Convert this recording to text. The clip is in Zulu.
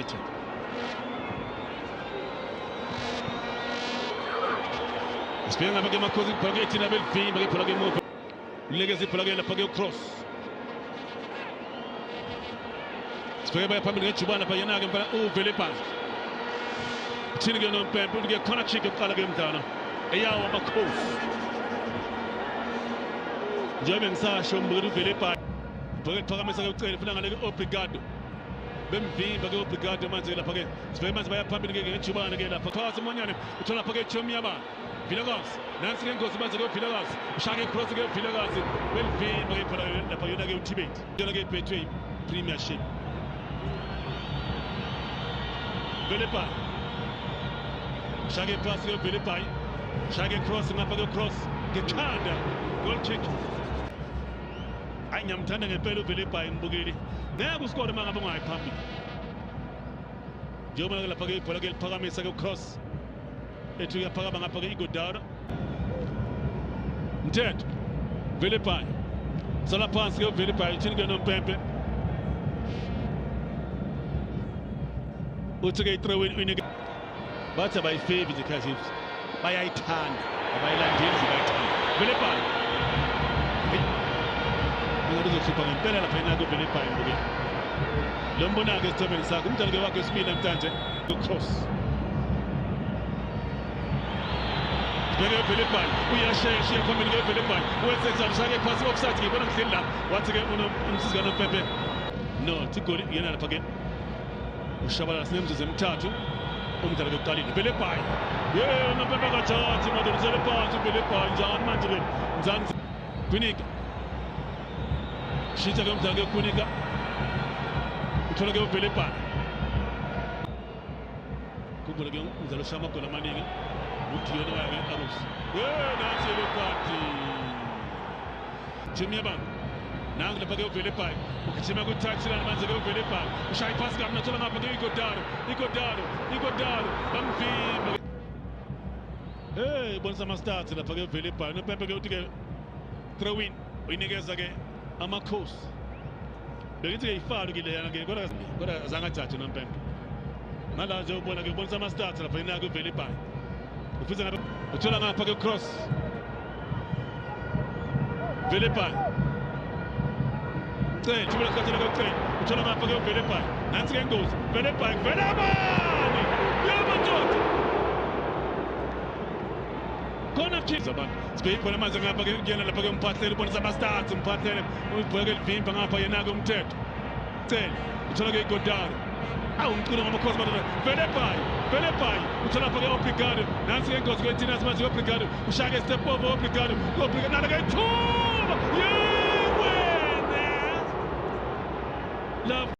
United. Spera perché ma così Paghetti na bel film perché Paghetti mo Legacy Paghetti la Paghetti cross. Spera ba pamile chubana pa yana gamba o vele pas. Chinige non pe pour que connection que kala gemtana. E ya wa mako. Jamen sa shomburu vele pa. Paghetti pagamesa que train fina ngale obrigado. Bem vi bagay obrigado manze la Paghetti. Spera mas ba pamile que chubana que la pass monyane. Utona Paghetti chomia ba. Villegas, Nancy and Cosmas go Villegas, Shaggy Cross again Villegas, well paid by the Payona game Tibet, Delegate Petri, Premiership. Villepai, Shaggy pass go Villepai, Shaggy Cross and Apago Cross, Gekanda, goal kick. I am turning a fellow Villepai in Bugatti. There was scored among my puppy. Joma la Pagay Pagay Pagamesa cross. Etu ya paga banga paga igo down. Nted. Villepai. Sala pass go Villepai. Chinga no pempe. Utsage throw in. Bata by favor the Kashif. By I turn. By Landins by turn. Villepai. Ngado zo super impela la pena go Villepai mbuge. Lombo na ga stop sa kumtala ga wake speed am tante. Go cross. Villepai, we are sharing coming to Villepai. What's it? I'm saying pass offside. But I'm still now. What's again? I'm going to Pepe. No, to go in and again. Shabalas names is Mtatu. Umtala Kali. Villepai. Yeah, no Pepe got charged. Mother Zelepa to Villepai. John Mandarin. Zan Kunika. She's a going to go Kunika. To go Villepai. Kubulan, the Shama Kolamani. Yeah, that's the party. Chimiaban. Now the Pagay Villepai. Chimago touch and Manzago Villepai. Shai pass got not up again. He got down. Hey, Bonsama starts the Pagay Villepai. No Pepper go to get throw in. We niggas again. I'm a coast. The little far to get there again. Got a Zanga touch on Pempe. Malajo Bonsama starts the Pagay Villepai. Utola Pagay cross. Villepai. Train. Utola Pagay Villepai. Nancy goes. Villepai. Corner kick. Speak for the Mazanga Pagay again and the Pagay Patel. Bonsama starts and Patel. We Pagay Vim Pangapa Yanagum Ted. Utola go down. Villepai, Utola Pagay obrigado, Nancy goes going to Nasmas obrigado, o Chaga step over obrigado, nada again, you win! Love.